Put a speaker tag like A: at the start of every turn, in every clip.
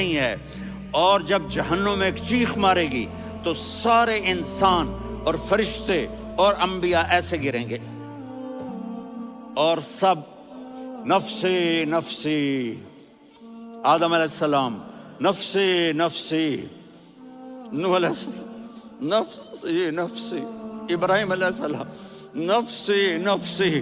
A: نہیں ہے، اور جب جہنم میں ایک چیخ مارے گی تو سارے انسان اور فرشتے اور انبیاء ایسے گریں گے اور سب نفسی نفسی، آدم علیہ السلام نفسی نفسی، نوح علیہ السلام نفسی نفسی، ابراہیم علیہ السلام نفسی نفسی،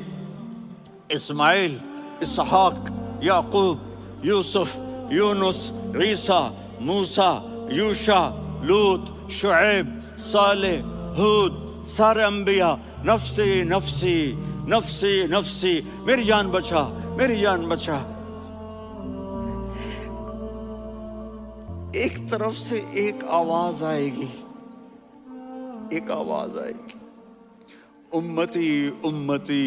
A: اسماعیل، اسحاق، یعقوب، یوسف، یونس، عیسیٰ، موسیٰ، یوشع، لوط، شعیب، صالح، ہود، سارے انبیاء نفسی نفسی نفسی نفسی، میری جان بچا، میری جان بچا۔ ایک طرف سے ایک آواز آئے گی، ایک آواز آئے گی، امتی امتی۔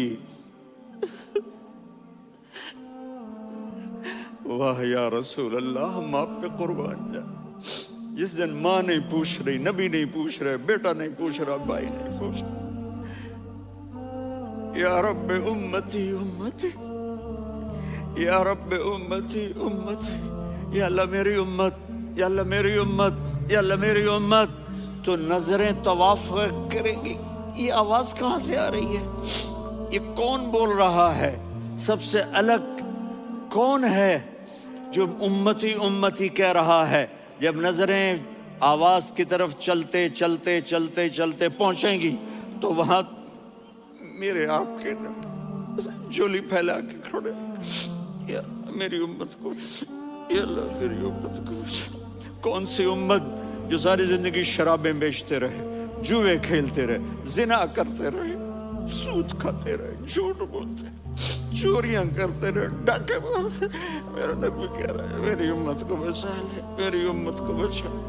A: واہ یا رسول اللہ، ہم آپ پہ قربان جائیں۔ جس دن ماں نہیں پوچھ رہی، نبی نہیں پوچھ رہے، بیٹا نہیں پوچھ رہا، بھائی نہیں پوچھ رہا، یا رب امتی امتی، یا رب امتی امتی، یا اللہ میری امت، یا اللہ میری امت، یا اللہ میری امت، تو نظریں طواف کریں گی۔ یہ آواز کہاں سے آ رہی ہے؟ یہ کون بول رہا ہے؟ سب سے الگ کون ہے جو امتی امتی کہہ رہا ہے؟ جب نظریں آواز کی طرف چلتے چلتے چلتے چلتے پہنچیں گی تو وہاں میرے آپ کے جھولی پھیلا کے کھڑے، یا میری امت کو، یا اللہ میری امت کو۔ کون سی امت جو ساری زندگی شرابیں بیچتے رہے، جوئے کھیلتے رہے، زنا کرتے رہے، سود کھاتے رہے، جھوٹ بولتے، چوریاں کرتے رہے، ڈاکے مارتے۔ میرا نبی کہہ رہا ہے میری امت کو بچا لے، میری امت کو بچا لے۔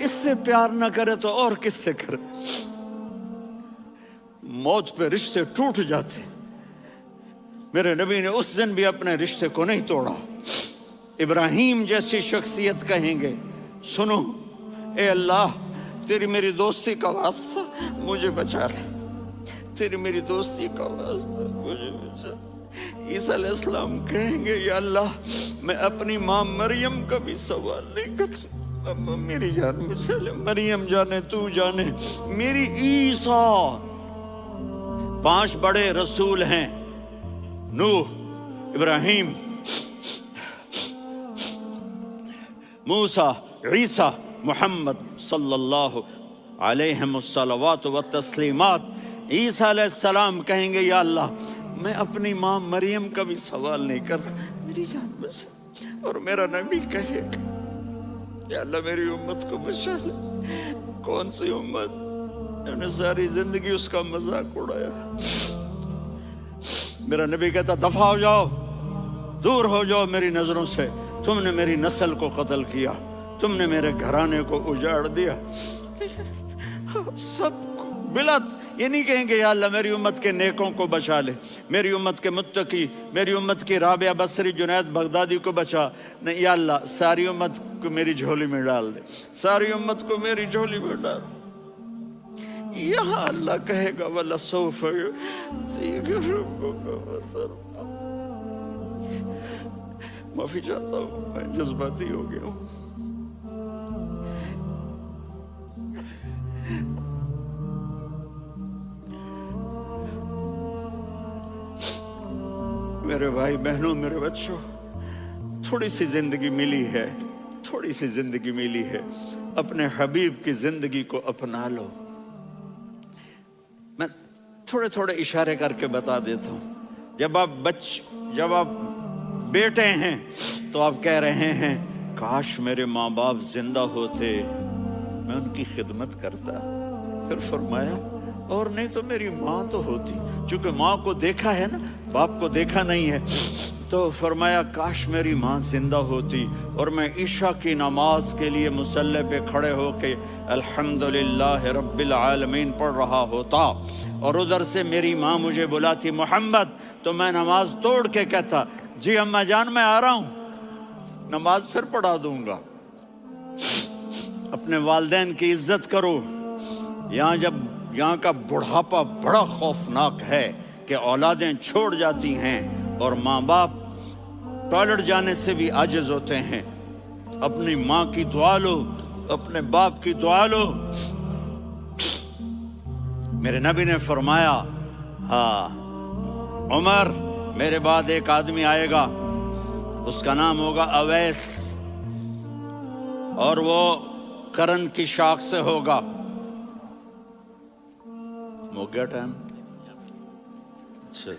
A: اس سے پیار نہ کرے تو اور کس سے کرے؟ موت پہ رشتے ٹوٹ جاتے، میرے نبی نے اس دن بھی اپنے رشتے کو نہیں توڑا۔ ابراہیم جیسی شخصیت کہیں گے، سنو اے اللہ، تیری میری دوستی کا واسطہ مجھے بچا لے، تیری میری دوستی کا واسطہ مجھے بچا لے۔ عیسیٰ علیہ السلام کہیں گے، یا اللہ میں اپنی ماں مریم کا بھی سوال نہیں کرتا، میری جان بچا لے، مریم جانے تو جانے، میری عیسیٰ۔ 5 بڑے رسول ہیں، نوح، ابراہیم، موسیٰ، عیسیٰ، محمد صلی اللہ علیہ الصلوات والتسلیمات۔ عیسیٰ علیہ السلام کہیں گے، یا اللہ میں اپنی ماں مریم کا بھی سوال نہیں کرتا، میری جان بچا۔ اور میرا نبی کہے گا، یا اللہ میری امت کو بچا لے۔ کون سی امت نے ساری زندگی اس کا مذاق اڑایا؟ میرا نبی کہتا دفع ہو جاؤ، دور ہو جاؤ میری نظروں سے، تم نے میری نسل کو قتل کیا، تم نے میرے گھرانے کو اجاڑ دیا۔ سب کو بلا یہ نہیں کہیں گے یا اللہ میری امت کے نیکوں کو بچا لے، میری امت کے متقی، میری امت کی رابعہ بصری، جنید بغدادی کو بچا، نہیں یا اللہ ساری امت کو میری جھولی میں ڈال دے، ساری امت کو میری جھولی میں ڈال دے۔ یہاں اللہ کہے گا وَلَسَوْفَ يُعْطِيكَ رَبُّكَ فَتَرْضَىٰ۔ معافی چاہتا ہوں، میں جذباتی ہو گیا ہوں۔ میرے بھائی بہنوں، میرے بچوں، تھوڑی سی زندگی ملی ہے، تھوڑی سی زندگی ملی ہے، اپنے حبیب کی زندگی کو اپنا لو۔ میں تھوڑے تھوڑے اشارے کر کے بتا دیتا ہوں۔ جب آپ بیٹے ہیں تو آپ کہہ رہے ہیں کاش میرے ماں باپ زندہ ہوتے، میں ان کی خدمت کرتا۔ پھر فرمایا اور نہیں تو میری ماں تو ہوتی، چونکہ ماں کو دیکھا ہے نا، باپ کو دیکھا نہیں ہے، تو فرمایا کاش میری ماں زندہ ہوتی اور میں عشاء کی نماز کے لیے مصلی پہ کھڑے ہو کے الحمدللہ رب العالمین پڑھ رہا ہوتا، اور ادھر سے میری ماں مجھے بلاتی محمد، تو میں نماز توڑ کے کہتا جی اماں جان میں آ رہا ہوں، نماز پھر پڑھا دوں گا۔ اپنے والدین کی عزت کرو۔ یہاں کا بڑھاپا بڑا خوفناک ہے کہ اولادیں چھوڑ جاتی ہیں اور ماں باپ ٹوائلٹ جانے سے بھی عاجز ہوتے ہیں. اپنی ماں کی دعا لو، اپنے باپ کی دعا لو. میرے نبی نے فرمایا ہاں عمر، میرے بعد ایک آدمی آئے گا، اس کا نام ہوگا اویس، اور وہ کرن کی شاخ سے ہوگا. ہو گیا ٹائم؟ اچھا.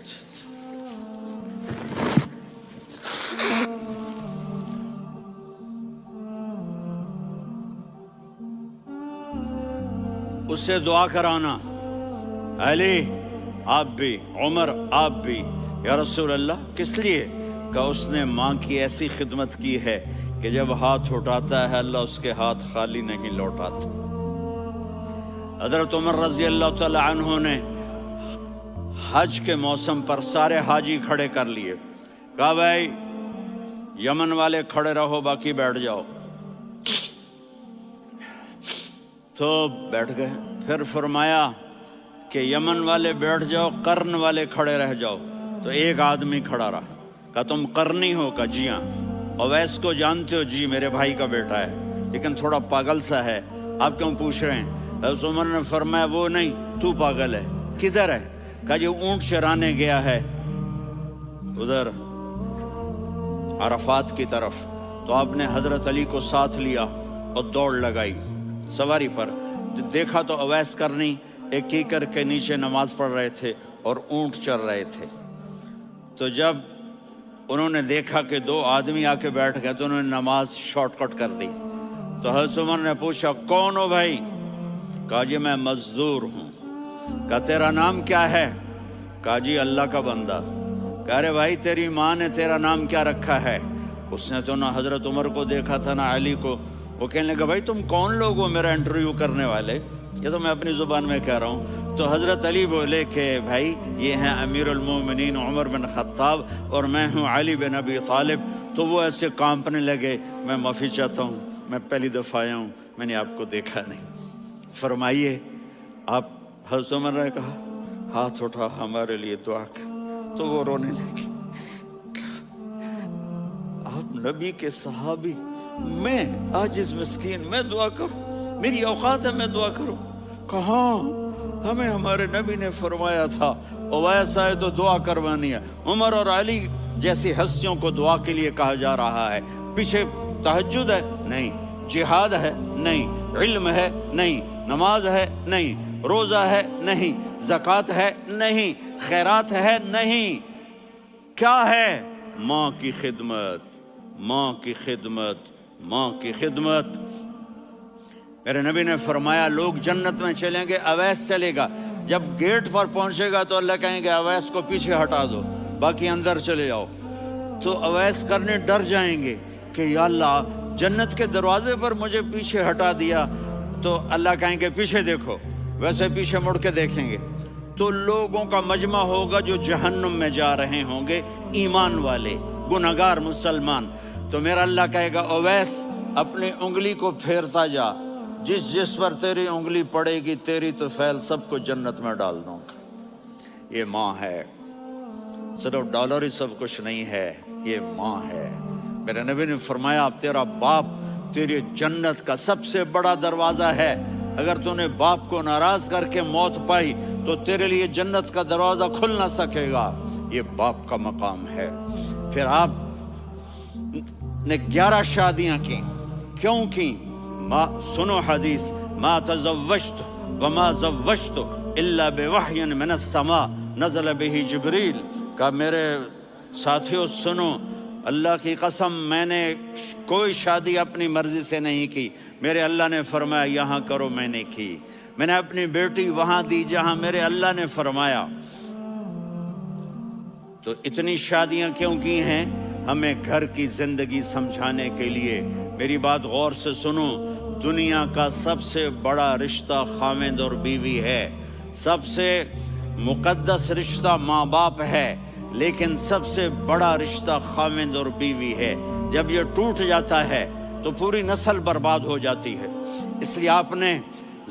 A: اس سے دعا کرانا، علی آپ بھی، عمر آپ بھی. یا رسول اللہ کس لیے؟ کہ اس نے ماں کی ایسی خدمت کی ہے کہ جب ہاتھ اٹھاتا ہے اللہ اس کے ہاتھ خالی نہیں لوٹاتا. حضرت عمر رضی اللہ تعالی عنہ نے حج کے موسم پر سارے حاجی کھڑے کر لیے. کہا بھائی یمن والے کھڑے رہو، باقی بیٹھ جاؤ. تو بیٹھ گئے. پھر فرمایا کہ یمن والے بیٹھ جاؤ، قرن والے کھڑے رہ جاؤ. تو ایک آدمی کھڑا رہا. کہا تم قرنی ہو؟ کہا جی ہاں. اویس کو جانتے ہو؟ جی میرے بھائی کا بیٹا ہے، لیکن تھوڑا پاگل سا ہے، آپ کیوں پوچھ رہے ہیں؟ حضرت عمر نے فرمایا وہ نہیں، تو پاگل ہے. کدھر ہے؟ کہا جی اونٹ چرانے گیا ہے ادھر عرفات کی طرف. تو آپ نے حضرت علی کو ساتھ لیا اور دوڑ لگائی سواری پر. دیکھا تو اویس کرنی ایک کیکر کے نیچے نماز پڑھ رہے تھے اور اونٹ چر رہے تھے. تو جب انہوں نے دیکھا کہ دو آدمی آ کے بیٹھ گئے تو انہوں نے نماز شارٹ کٹ کر دی. تو حضرت عمر نے پوچھا کون ہو بھائی؟ کہا جی میں مزدور ہوں. کہا تیرا نام کیا ہے؟ کہا جی اللہ کا بندہ. کہا ارے بھائی تیری ماں نے تیرا نام کیا رکھا ہے؟ اس نے تو نہ حضرت عمر کو دیکھا تھا نہ علی کو. وہ کہنے لگا بھائی تم کون لوگ ہو میرا انٹرویو کرنے والے؟ یہ تو میں اپنی زبان میں کہہ رہا ہوں. تو حضرت علی بولے کہ بھائی یہ ہیں امیر المومنین عمر بن خطاب اور میں ہوں علی بن ابی طالب. تو وہ ایسے کانپنے لگے. میں معافی چاہتا ہوں، میں پہلی دفعہ آیا ہوں، میں نے آپ کو دیکھا نہیں. فرمائیے آپ. حضرت عمر نے کہا ہاتھ اٹھا ہمارے لیے دعا کر. تو وہ رونے لگے. آپ نبی کے صحابی، میں عاجز مسکین، میں دعا کروں؟ میری اوقات ہے میں دعا کروں؟ کہاں؟ ہمیں ہمارے نبی نے فرمایا تھا اویس آئے تو دعا کروانی ہے. عمر اور علی جیسی ہستیوں کو دعا کے لیے کہا جا رہا ہے. پیچھے تہجد ہے؟ نہیں. جہاد ہے؟ نہیں. علم ہے؟ نہیں. نماز ہے؟ نہیں. روزہ ہے؟ نہیں. زکوٰۃ ہے؟ نہیں. خیرات ہے؟ نہیں. کیا ہے؟ ماں کی خدمت، ماں کی خدمت، ماں کی خدمت. میرے نبی نے فرمایا لوگ جنت میں چلیں گے، اویس چلے گا. جب گیٹ پر پہنچے گا تو اللہ کہیں گے اویس کو پیچھے ہٹا دو، باقی اندر چلے جاؤ. تو اویس کرنے ڈر جائیں گے کہ یا اللہ جنت کے دروازے پر مجھے پیچھے ہٹا دیا. تو اللہ کہیں گے پیچھے دیکھو. ویسے پیچھے مڑ کے دیکھیں گے تو لوگوں کا مجمع ہوگا جو جہنم میں جا رہے ہوں گے، ایمان والے، گنہگار مسلمان. تو میرا اللہ کہے گا اویس اپنی انگلی کو پھیرتا جا، جس پر تیری انگلی پڑے گی تیری تو فیل سب کو جنت میں ڈال دوں گا. یہ ماں ہے، صرف ڈالر ہی سب کچھ نہیں ہے، یہ ماں ہے. میرے نبی نے فرمایا تیرا باپ تیری جنت کا سب سے بڑا دروازہ ہے. اگر تو نے باپ کو ناراض کر کے موت پائی تو تیرے لیے جنت کا دروازہ کھل نہ سکے گا. یہ باپ کا مقام ہے. پھر آپ نے 11 شادیاں کی. کیوں کی؟ سنو حدیث، ما تزوجت وما زوجت الا بوحی من السماء نزل به جبریل. کہا میرے ساتھیوں سنو، اللہ کی قسم میں نے کوئی شادی اپنی مرضی سے نہیں کی. میرے اللہ نے فرمایا یہاں کرو، میں نے کی. میں نے اپنی بیٹی وہاں دی جہاں میرے اللہ نے فرمایا. تو اتنی شادیاں کیوں کی ہیں؟ ہمیں گھر کی زندگی سمجھانے کے لیے. میری بات غور سے سنو، دنیا کا سب سے بڑا رشتہ خاوند اور بیوی ہے. سب سے مقدس رشتہ ماں باپ ہے، لیکن سب سے بڑا رشتہ خاوند اور بیوی ہے. جب یہ ٹوٹ جاتا ہے تو پوری نسل برباد ہو جاتی ہے. اس لیے آپ نے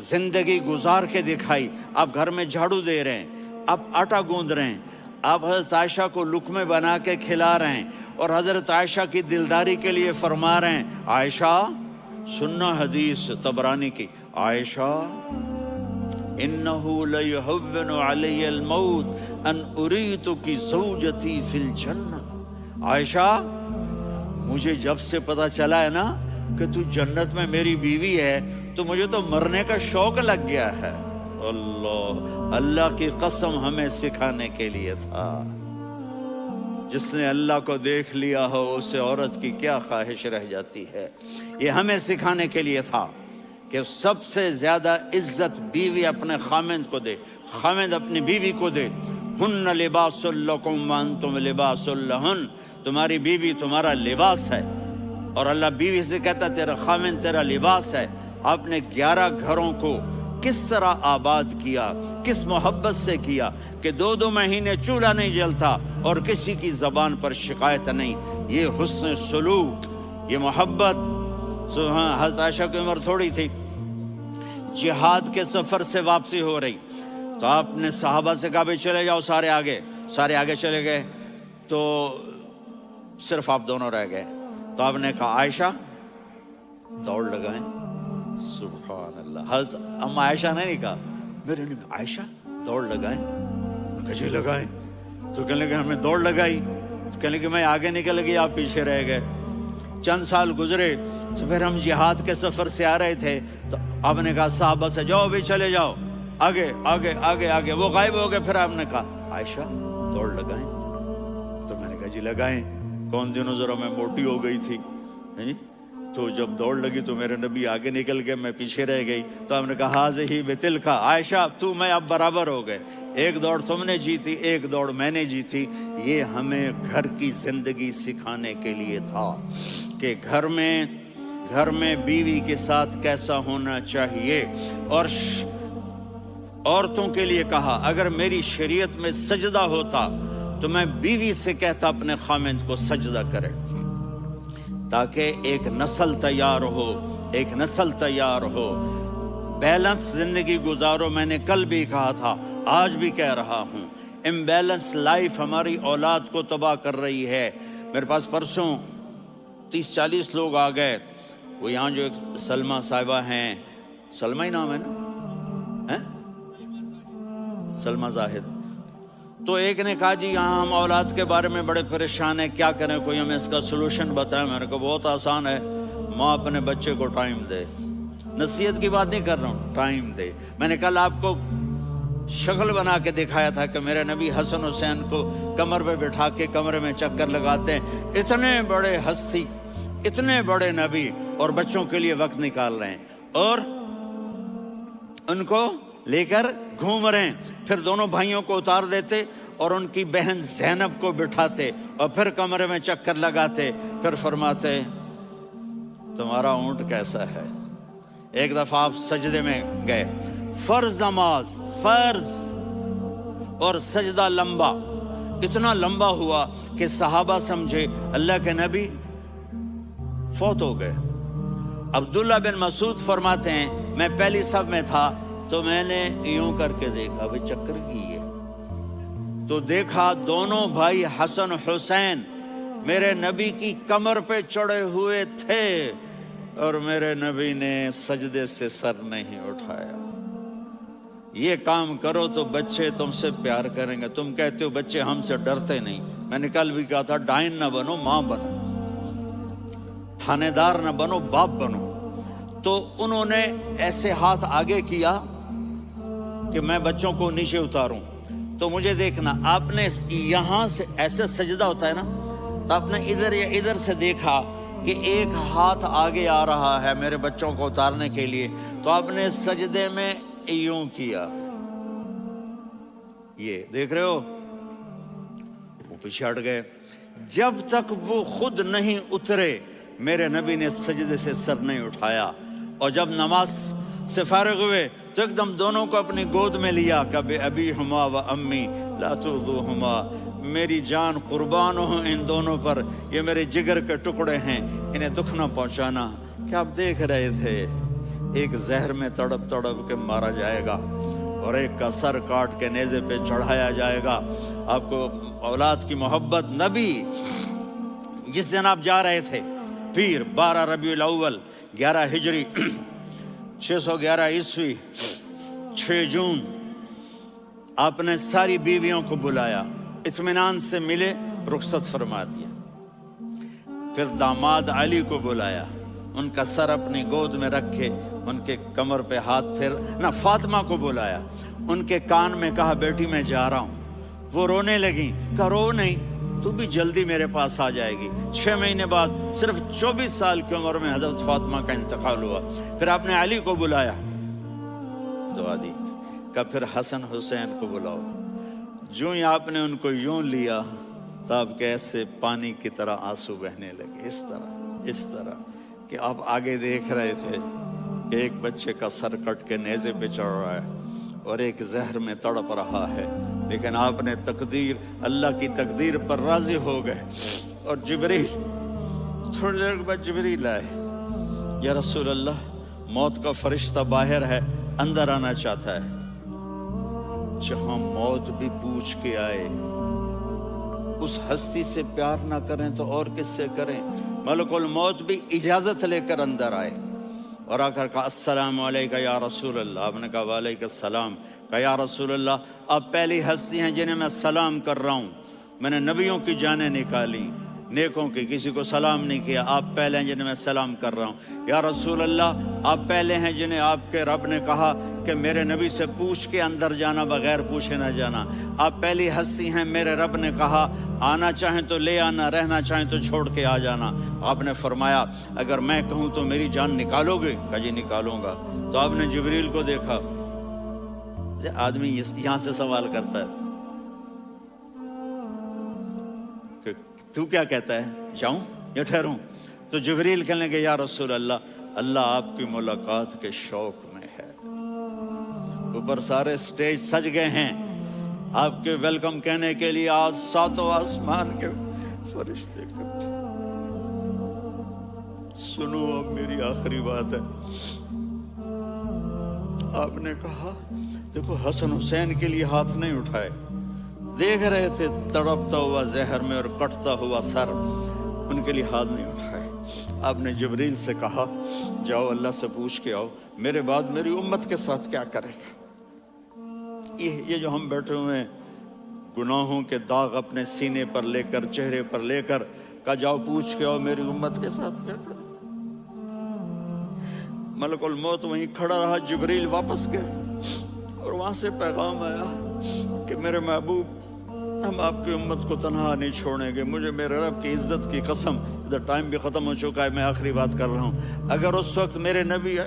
A: زندگی گزار کے دکھائی. آپ گھر میں جھاڑو دے رہے ہیں، آپ آٹا گوندھ رہے ہیں، آپ حضرت عائشہ کو لقمے بنا کے کھلا رہے ہیں، اور حضرت عائشہ کی دلداری کے لیے فرما رہے ہیں، عائشہ سننا حدیث طبرانی کی، عائشہ انہو لیہون علی الموت ان اریتکی زوجتی فی الجنہ، عائشہ مجھے جب سے پتا چلا ہے نا کہ تو جنت میں میری بیوی ہے تو مجھے تو مرنے کا شوق لگ گیا ہے۔ اللہ کی قسم ہمیں سکھانے کے لیے تھا، جس نے اللہ کو دیکھ لیا ہو اسے عورت کی کیا خواہش رہ جاتی ہے۔ یہ ہمیں سکھانے کے لیے تھا کہ سب سے زیادہ عزت بیوی اپنے خامند کو دے، خامند اپنی بیوی کو دے۔ ہن لباس لکم وانتم لباس لہن، تمہاری بیوی تمہارا لباس ہے، اور اللہ بیوی سے کہتا تیرا خامند تیرا لباس ہے۔ آپ نے 11 گھروں کو کس طرح آباد کیا، کس محبت سے کیا کہ 2 مہینے چولہا نہیں جلتا اور کسی کی زبان پر شکایت نہیں۔ یہ حسن سلوک، یہ محبت۔ حضرت عائشہ کی عمر تھوڑی تھی، جہاد کے سفر سے واپسی ہو رہی، تو آپ نے صحابہ سے کہا بھی چلے جاؤ سارے آگے چلے گئے، تو صرف آپ دونوں رہ گئے۔ تو آپ نے کہا عائشہ دوڑ لگائیں، سبحان اللہ۔ حضرت اما عائشہ نے نہیں کہا، میرے نے عائشہ دوڑ لگائیں، کجے لگائیں، تو کہنے لگے ہمیں دوڑ لگائی، تو کہنے لگے میں آگے نکل گئی آپ پیچھے رہ گئے۔ چند سال گزرے تو پھر ہم جہاد کے سفر سے آ رہے تھے، تو آپ نے کہا صحابہ سے جاؤ بھی چلے جاؤ آگے آگے آگے آگے، وہ غائب ہو گئے۔ پھر آپ نے کہا عائشہ دوڑ لگائیں، تو میں نے کہا جی لگائیں۔ کون دنوں ذرا میں موٹی ہو گئی تھی، تو جب دوڑ لگی تو میرے نبی آگے نکل گئے، میں پیچھے رہ گئی۔ تو ہم نے کہا ہاذہ بتلک، عائشہ تو میں اب برابر ہو گئے، ایک دوڑ تم نے جیتی، ایک دوڑ میں نے جیتی۔ یہ ہمیں گھر کی زندگی سکھانے کے لیے تھا کہ گھر میں بیوی کے ساتھ کیسا ہونا چاہیے۔ اور عورتوں کے لیے کہا اگر میری شریعت میں سجدہ ہوتا تو میں بیوی سے کہتا اپنے خامند کو سجدہ کرے، تاکہ ایک نسل تیار ہو، بیلنس زندگی گزارو۔ میں نے کل بھی کہا تھا، آج بھی کہہ رہا ہوں، امبیلنس لائف ہماری اولاد کو تباہ کر رہی ہے۔ میرے پاس پرسوں 30-40 لوگ آ گئے، وہ یہاں جو ایک سلمہ صاحبہ ہیں، سلمہ ہی نام ہے نا، سلمہ زاہد، تو ایک نے کہا جی یہاں ہم اولاد کے بارے میں بڑے پریشان ہیں، کیا کریں، کوئی ہمیں اس کا سلوشن بتائیں۔ میں نے کہا بہت آسان ہے، ماں اپنے بچے کو ٹائم دے، نصیحت کی بات نہیں کر رہا ہوں، ٹائم دے۔ میں نے کل آپ کو شکل بنا کے دکھایا تھا کہ میرے نبی حسن حسین کو کمر پہ بٹھا کے کمرے میں چکر لگاتے ہیں۔ اتنے بڑے ہستی، اتنے بڑے نبی، اور بچوں کے لیے وقت نکال رہے ہیں اور ان کو لے کر گھوم رہے ہیں۔ پھر دونوں بھائیوں کو اتار دیتے اور ان کی بہن زینب کو بٹھاتے اور پھر کمرے میں چکر لگاتے، پھر فرماتے تمہارا اونٹ کیسا ہے۔ ایک دفعہ آپ سجدے میں گئے، فرض نماز، فرض، اور سجدہ لمبا، اتنا لمبا ہوا کہ صحابہ سمجھے اللہ کے نبی فوت ہو گئے۔ عبداللہ بن مسعود فرماتے ہیں میں پہلی صف میں تھا تو میں نے یوں کر کے دیکھا، بھئی چکر کی ہے، تو دیکھا دونوں بھائی حسن حسین میرے نبی کی کمر پہ چڑھے ہوئے تھے اور میرے نبی نے سجدے سے سر نہیں اٹھایا۔ یہ کام کرو تو بچے تم سے پیار کریں گے۔ تم کہتے ہو بچے ہم سے ڈرتے نہیں، میں نے کل بھی کہا تھا ڈائن نہ بنو، ماں بنو، تھانے دار نہ بنو، باپ بنو۔ تو انہوں نے ایسے ہاتھ آگے کیا کہ میں بچوں کو نیچے اتاروں، تو مجھے دیکھنا، آپ نے یہاں سے ایسے سجدہ ہوتا ہے نا، تو آپ نے ادھر یا ادھر سے دیکھا کہ ایک ہاتھ آگے آ رہا ہے میرے بچوں کو اتارنے کے لیے، تو آپ نے سجدے میں یوں کیا، یہ دیکھ رہے ہو، وہ پیچھے ہٹ گئے۔ جب تک وہ خود نہیں اترے میرے نبی نے سجدے سے سر نہیں اٹھایا، اور جب نماز سے فارغ ہوئے تو ایک دم دونوں کو اپنی گود میں لیا کہ ابی ہما و امی لا تؤذوہما، میری جان قربان ہو ان دونوں پر، یہ میرے جگر کے ٹکڑے ہیں، انہیں دکھ نہ پہنچانا۔ کیا آپ دیکھ رہے تھے ایک زہر میں تڑپ تڑپ کے مارا جائے گا اور ایک کا سر کاٹ کے نیزے پہ چڑھایا جائے گا۔ آپ کو اولاد کی محبت، نبی جس دن آپ جا رہے تھے پیر 12 ربیع الاول 11 ہجری 611 عیسوی 6 جون آپ نے ساری بیویوں کو بلایا، اطمینان سے ملے، رخصت فرما دیا۔ پھر داماد علی کو بلایا، ان کا سر اپنی گود میں رکھے، ان کے کمر پہ ہاتھ پھیر نہ۔ فاطمہ کو بلایا، ان کے کان میں کہا بیٹی میں جا رہا ہوں۔ وہ رونے لگیں، کہا رو نہیں، تو بھی جلدی میرے پاس آ جائے گی۔ 6 مہینے بعد صرف 24 سال کی عمر میں حضرت فاطمہ کا انتقال ہوا۔ پھر آپ نے علی کو بلایا، دعا دی، کہا پھر حسن حسین کو بلاؤ۔ جو ہی آپ نے ان کو یوں لیا تو آپ کے ایسے پانی کی طرح آنسو بہنے لگے، اس طرح کہ آپ آگے دیکھ رہے تھے کہ ایک بچے کا سر کٹ کے نیزے پہ چڑھ رہا ہے اور ایک زہر میں تڑپ رہا ہے، لیکن آپ نے تقدیر، اللہ کی تقدیر پر راضی ہو گئے۔ اور جبریل، تھوڑی دیر کے بعد جبریل آئے، یا رسول اللہ موت کا فرشتہ باہر ہے، اندر آنا چاہتا ہے۔ جہاں موت بھی پوچھ کے آئے، اس ہستی سے پیار نہ کریں تو اور کس سے کریں؟ ملک الموت بھی اجازت لے کر اندر آئے اور آ کر کہا السلام علیکہ یا رسول اللہ۔ آپ نے کہا وعلیکم السلام۔ کہا یا رسول اللہ آپ پہلی ہستی ہیں جنہیں میں سلام کر رہا ہوں، میں نے نبیوں کی جانیں نکالی، نیکوں کی، کسی کو سلام نہیں کیا، آپ پہلے ہیں جنہیں میں سلام کر رہا ہوں۔ یا رسول اللہ آپ پہلے ہیں جنہیں آپ کے رب نے کہا کہ میرے نبی سے پوچھ کے اندر جانا، بغیر پوچھے نہ جانا۔ آپ پہلی ہستی ہیں، میرے رب نے کہا آنا چاہیں تو لے آنا، رہنا چاہیں تو چھوڑ کے آ جانا۔ آپ نے فرمایا اگر میں کہوں تو میری جان نکالو گے؟ کہا جی نکالوں گا۔ تو آپ نے جبریل کو دیکھا، آدمی یہاں سے سوال کرتا ہے کہ تو کیا کہتا ہے، جاؤں یا ٹھہروں؟ تو جبریل کہنے لگے یا رسول اللہ، اللہ آپ کی ملاقات کے شوق میں ہے۔ اوپر سارے سٹیج سج گئے ہیں آپ کے ویلکم کہنے کے لیے، آج 7 آسمان کے فرشتے کرتے۔ سنو اب میری آخری بات ہے۔ آپ نے کہا دیکھو حسن حسین کے لیے ہاتھ نہیں اٹھائے، دیکھ رہے تھے تڑپتا ہوا زہر میں اور کٹتا ہوا سر، ان کے لیے ہاتھ نہیں اٹھائے۔ آپ نے جبریل سے کہا جاؤ اللہ سے پوچھ کے آؤ میرے بعد میری امت کے ساتھ کیا کرے گا۔ یہ جو ہم بیٹھے ہوئے ہیں گناہوں کے داغ اپنے سینے پر لے کر، چہرے پر لے کر، کہا جاؤ پوچھ کے آؤ میری امت کے ساتھ کیا کرے۔ ملک الموت وہیں کھڑا رہا، جبریل واپس گئے اور وہاں سے پیغام آیا کہ میرے محبوب ہم آپ کی امت کو تنہا نہیں چھوڑیں گے، مجھے میرے رب کی عزت کی قسم، ادھر ٹائم بھی ختم ہو چکا ہے، میں آخری بات کر رہا ہوں، اگر اس وقت میرے نبی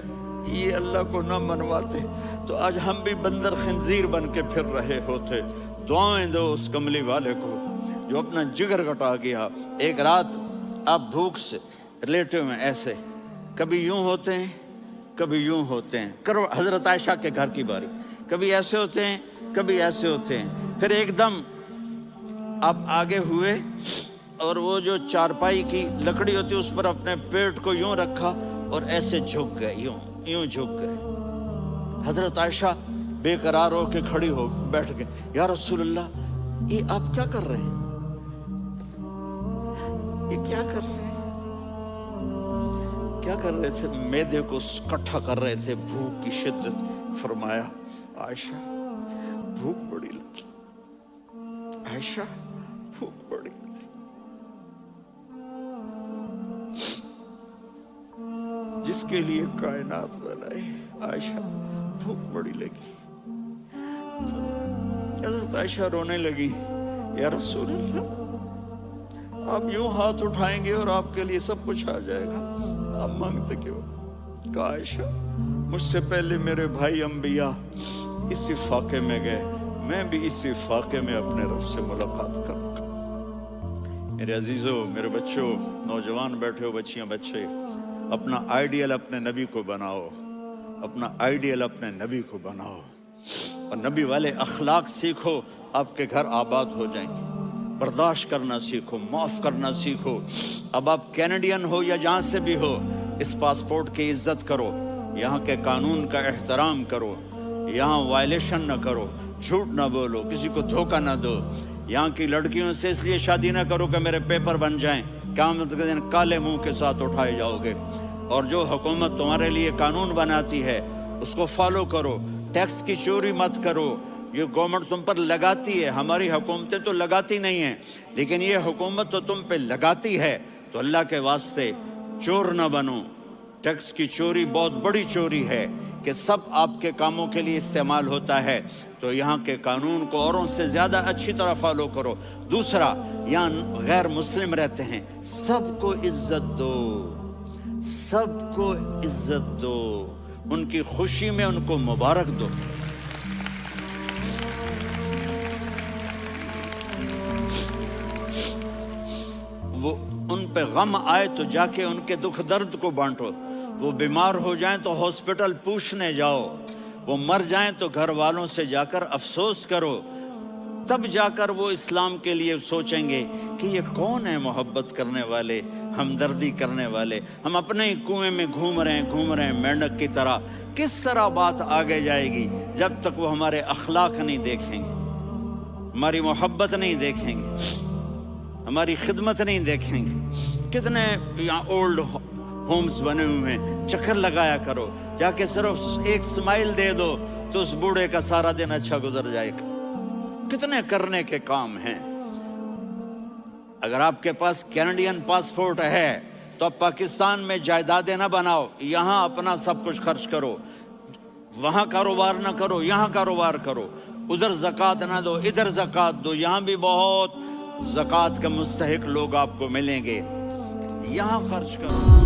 A: یہ اللہ کو نہ منواتے تو آج ہم بھی بندر خنزیر بن کے پھر رہے ہوتے۔ دعائیں دو اس کملی والے کو جو اپنا جگر کٹا گیا۔ ایک رات آپ بھوک سے لیٹے ہوئے ایسے، کبھی یوں ہوتے ہیں کبھی یوں ہوتے ہیں، کرو حضرت عائشہ کے گھر کی باری، کبھی ایسے ہوتے ہیں کبھی ایسے ہوتے ہیں، پھر ایک دم آپ آگے ہوئے اور وہ جو چارپائی کی لکڑی ہوتی اس پر اپنے پیٹ کو یوں رکھا اور ایسے جھک گئے، یوں جھک گئے۔ حضرت عائشہ بے قرار ہو کے کھڑی ہو بیٹھ گئے، یا رسول اللہ یہ آپ کیا کر رہے ہیں، یہ کیا کر رہے ہیں؟ کیا کر رہے تھے؟ معدے کو کٹھا کر رہے تھے، بھوک کی شدت۔ فرمایا عائشہ بھوک بڑی لگی، عائشہ بھوک بڑی لگی، جس کے لیے کائنات بنائی، عائشہ بھوک بڑی لگی۔ حضرت عائشہ رونے لگی، یا رسول اللہ آپ یوں ہاتھ اٹھائیں گے اور آپ کے لیے سب کچھ آ جائے گا، آپ مانگتے کیوں؟ کہا عائشہ مجھ سے پہلے میرے بھائی انبیاء اسی فاقے میں گئے، میں بھی اسی فاقے میں اپنے رب سے ملاقات کروں گا۔ میرے عزیزوں، میرے بچوں، نوجوان بیٹھے ہو، بچیاں بچے، اپنا آئیڈیل اپنے نبی کو بناؤ، اپنا آئیڈیل اپنے نبی کو بناؤ اور نبی والے اخلاق سیکھو، آپ کے گھر آباد ہو جائیں گے۔ برداشت کرنا سیکھو، معاف کرنا سیکھو۔ اب آپ کینیڈین ہو یا جہاں سے بھی ہو، اس پاسپورٹ کی عزت کرو، یہاں کے قانون کا احترام کرو، یہاں وائلیشن نہ کرو، جھوٹ نہ بولو، کسی کو دھوکہ نہ دو۔ یہاں کی لڑکیوں سے اس لیے شادی نہ کرو کہ میرے پیپر بن جائیں، قیامت کے دن کالے منہ کے ساتھ اٹھائے جاؤ گے۔ اور جو حکومت تمہارے لیے قانون بناتی ہے اس کو فالو کرو، ٹیکس کی چوری مت کرو۔ یہ گورنمنٹ تم پر لگاتی ہے، ہماری حکومتیں تو لگاتی نہیں ہیں، لیکن یہ حکومت تو تم پہ لگاتی ہے، تو اللہ کے واسطے چور نہ بنو۔ ٹیکس کی چوری بہت بڑی چوری ہے کہ سب آپ کے کاموں کے لیے استعمال ہوتا ہے، تو یہاں کے قانون کو اوروں سے زیادہ اچھی طرح فالو کرو۔ دوسرا، یہاں غیر مسلم رہتے ہیں، سب کو عزت دو، سب کو عزت دو، ان کی خوشی میں ان کو مبارک دو۔ وہ ان پہ غم آئے تو جا کے ان کے دکھ درد کو بانٹو، وہ بیمار ہو جائیں تو ہاسپٹل پوچھنے جاؤ، وہ مر جائیں تو گھر والوں سے جا کر افسوس کرو، تب جا کر وہ اسلام کے لیے سوچیں گے کہ یہ کون ہے محبت کرنے والے، ہمدردی کرنے والے۔ ہم اپنے ہی کنویں میں گھوم رہے ہیں مینڈک کی طرح۔ کس طرح بات آگے جائے گی جب تک وہ ہمارے اخلاق نہیں دیکھیں گے، ہماری محبت نہیں دیکھیں گے، ہماری خدمت نہیں دیکھیں گے۔ کتنے یہاں اولڈ ہومز بنے ہوئے ہیں، چکر لگایا کرو، جا کے صرف ایک سمائل دے دو تو اس بوڑھے کا سارا دن اچھا گزر جائے گا۔ کتنے کرنے کے کام ہیں۔ اگر آپ کے پاس کینیڈین پاسپورٹ ہے تو اب پاکستان میں جائیدادیں نہ بناؤ، یہاں اپنا سب کچھ خرچ کرو، وہاں کاروبار نہ کرو، یہاں کاروبار کرو، ادھر زکوٰۃ نہ دو، ادھر زکوٰۃ دو، یہاں بھی بہت زکوٰۃ کے مستحق لوگ آپ کو ملیں گے، یہاں خرچ کرو۔